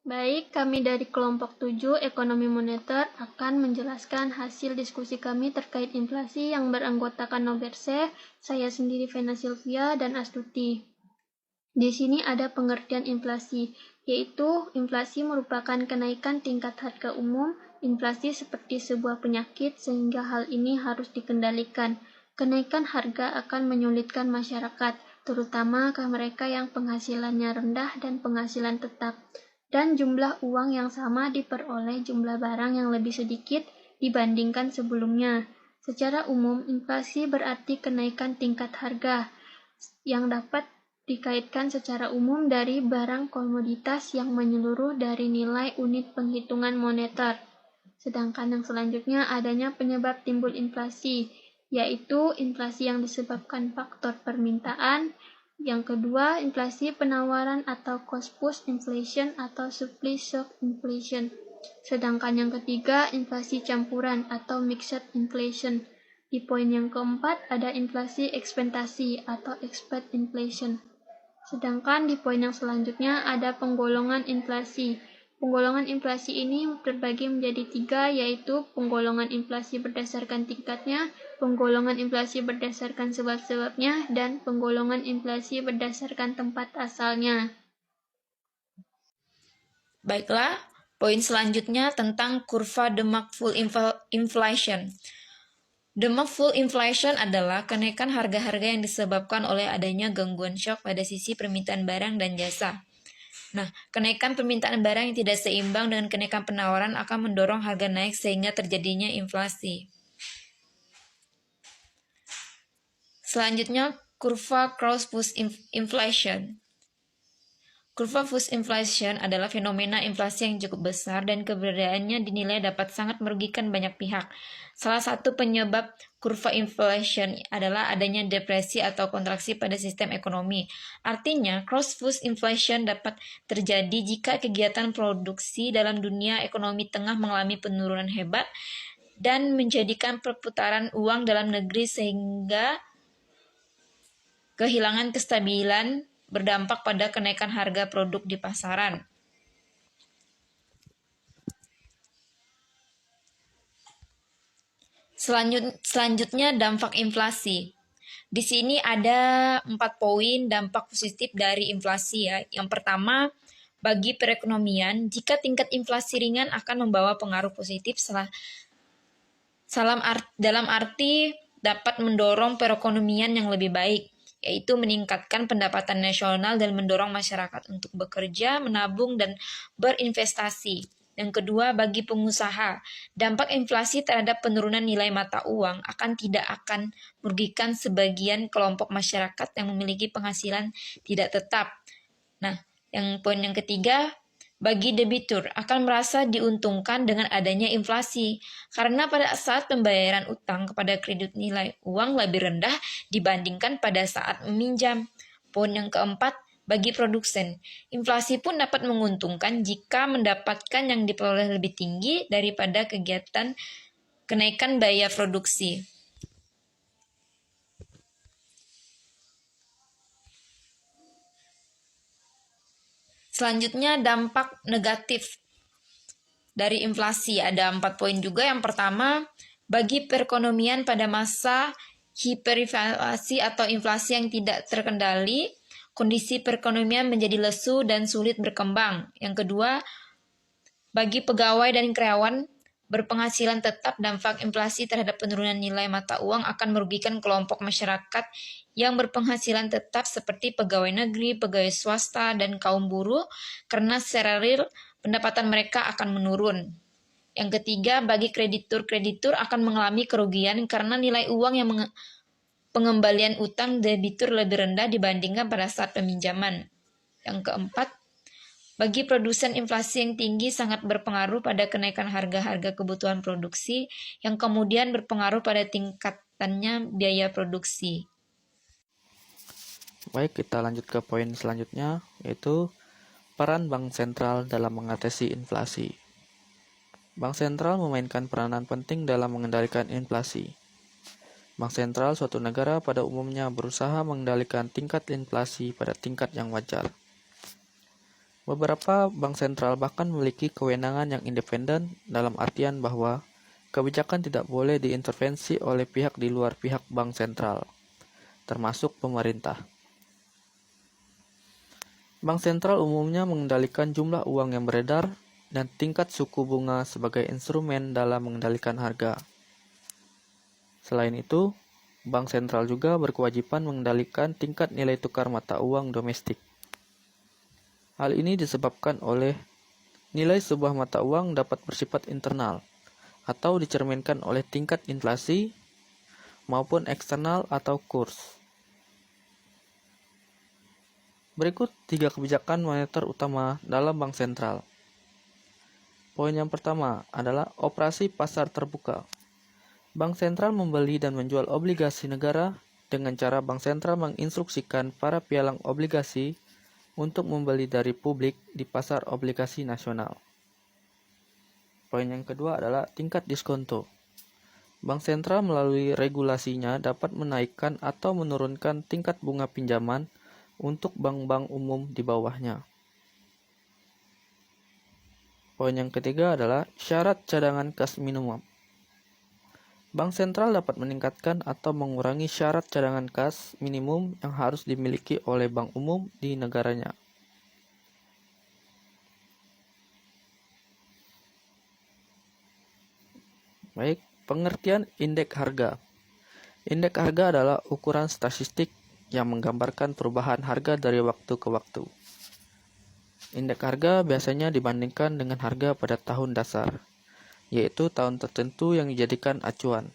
Baik, kami dari kelompok 7 Ekonomi Moneter akan menjelaskan hasil diskusi kami terkait inflasi yang beranggotakan Noberse, saya sendiri Vena Sylvia, dan Astuti. Di sini ada pengertian inflasi, yaitu inflasi merupakan kenaikan tingkat harga umum. Inflasi seperti sebuah penyakit sehingga hal ini harus dikendalikan. Kenaikan harga akan menyulitkan masyarakat, terutama ke mereka yang penghasilannya rendah dan penghasilan tetap. Dan jumlah uang yang sama diperoleh jumlah barang yang lebih sedikit dibandingkan sebelumnya. Secara umum, inflasi berarti kenaikan tingkat harga yang dapat dikaitkan secara umum dari barang komoditas yang menyeluruh dari nilai unit penghitungan moneter. Sedangkan yang selanjutnya adanya penyebab timbul inflasi, yaitu inflasi yang disebabkan faktor permintaan. Yang kedua, inflasi penawaran atau cost push inflation atau supply shock inflation. Sedangkan yang ketiga, inflasi campuran atau mixed inflation. Di poin yang keempat ada inflasi ekspektasi atau expect inflation. Sedangkan di poin yang selanjutnya ada penggolongan inflasi. Penggolongan inflasi ini terbagi menjadi 3, yaitu penggolongan inflasi berdasarkan tingkatnya, penggolongan inflasi berdasarkan sebab-sebabnya, dan penggolongan inflasi berdasarkan tempat asalnya. Baiklah, poin selanjutnya tentang kurva Demark Full Inflation. Demark Full Inflation adalah kenaikan harga-harga yang disebabkan oleh adanya gangguan shock pada sisi permintaan barang dan jasa. Nah, kenaikan permintaan barang yang tidak seimbang dengan kenaikan penawaran akan mendorong harga naik sehingga terjadinya inflasi. Selanjutnya, kurva Cross Push Inflation. Kurva push inflation adalah fenomena inflasi yang cukup besar dan keberadaannya dinilai dapat sangat merugikan banyak pihak. Salah satu penyebab kurva inflation adalah adanya depresi atau kontraksi pada sistem ekonomi. Artinya, cross push inflation dapat terjadi jika kegiatan produksi dalam dunia ekonomi tengah mengalami penurunan hebat dan menjadikan perputaran uang dalam negeri sehingga kehilangan kestabilan berdampak pada kenaikan harga produk di pasaran. Selanjutnya dampak inflasi. Di sini ada 4 poin dampak positif dari inflasi ya. Yang pertama, bagi perekonomian, jika tingkat inflasi ringan akan membawa pengaruh positif dalam arti dapat mendorong perekonomian yang lebih baik, yaitu meningkatkan pendapatan nasional dan mendorong masyarakat untuk bekerja, menabung, dan berinvestasi. Yang kedua, bagi pengusaha, dampak inflasi terhadap penurunan nilai mata uang tidak akan merugikan sebagian kelompok masyarakat yang memiliki penghasilan tidak tetap. Nah, poin yang ketiga, bagi debitur akan merasa diuntungkan dengan adanya inflasi, karena pada saat pembayaran utang kepada kredit nilai uang lebih rendah dibandingkan pada saat meminjam. Poin yang keempat, bagi produsen, inflasi pun dapat menguntungkan jika mendapatkan yang diperoleh lebih tinggi daripada kegiatan kenaikan biaya produksi. Selanjutnya, dampak negatif dari inflasi. Ada 4 poin juga. Yang pertama, bagi perekonomian pada masa hiperinflasi atau inflasi yang tidak terkendali, kondisi perekonomian menjadi lesu dan sulit berkembang. Yang kedua, bagi pegawai dan karyawan berpenghasilan tetap, dampak inflasi terhadap penurunan nilai mata uang akan merugikan kelompok masyarakat yang berpenghasilan tetap seperti pegawai negeri, pegawai swasta, dan kaum buruh, karena secara real pendapatan mereka akan menurun. Yang ketiga, bagi kreditur akan mengalami kerugian karena nilai uang yang pengembalian utang debitur lebih rendah dibandingkan pada saat peminjaman. Yang keempat, bagi produsen inflasi yang tinggi sangat berpengaruh pada kenaikan harga-harga kebutuhan produksi yang kemudian berpengaruh pada tingkatannya biaya produksi. Baik, kita lanjut ke poin selanjutnya, yaitu peran bank sentral dalam mengatasi inflasi. Bank sentral memainkan peranan penting dalam mengendalikan inflasi. Bank sentral suatu negara pada umumnya berusaha mengendalikan tingkat inflasi pada tingkat yang wajar. Beberapa bank sentral bahkan memiliki kewenangan yang independen dalam artian bahwa kebijakan tidak boleh diintervensi oleh pihak di luar pihak bank sentral, termasuk pemerintah. Bank sentral umumnya mengendalikan jumlah uang yang beredar dan tingkat suku bunga sebagai instrumen dalam mengendalikan harga. Selain itu, bank sentral juga berkewajiban mengendalikan tingkat nilai tukar mata uang domestik. Hal ini disebabkan oleh nilai sebuah mata uang dapat bersifat internal atau dicerminkan oleh tingkat inflasi maupun eksternal atau kurs. Berikut 3 kebijakan moneter utama dalam bank sentral. Poin yang pertama adalah operasi pasar terbuka. Bank sentral membeli dan menjual obligasi negara dengan cara bank sentral menginstruksikan para pialang obligasi untuk membeli dari publik di pasar obligasi nasional. Poin yang kedua adalah tingkat diskonto. Bank sentral melalui regulasinya dapat menaikkan atau menurunkan tingkat bunga pinjaman untuk bank-bank umum di bawahnya. Poin yang ketiga adalah syarat cadangan kas minimum. Bank sentral dapat meningkatkan atau mengurangi syarat cadangan kas minimum yang harus dimiliki oleh bank umum di negaranya. Baik, pengertian indeks harga. Indeks harga adalah ukuran statistik yang menggambarkan perubahan harga dari waktu ke waktu. Indeks harga biasanya dibandingkan dengan harga pada tahun dasar, yaitu tahun tertentu yang dijadikan acuan.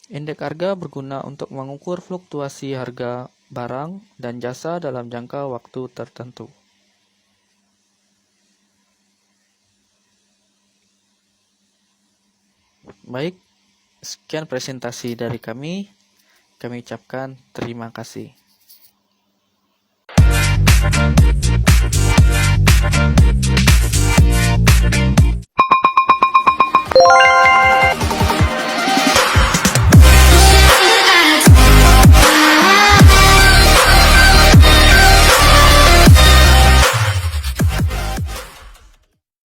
Indeks harga berguna untuk mengukur fluktuasi harga barang dan jasa dalam jangka waktu tertentu. Baik, sekian presentasi dari kami. Kami ucapkan terima kasih.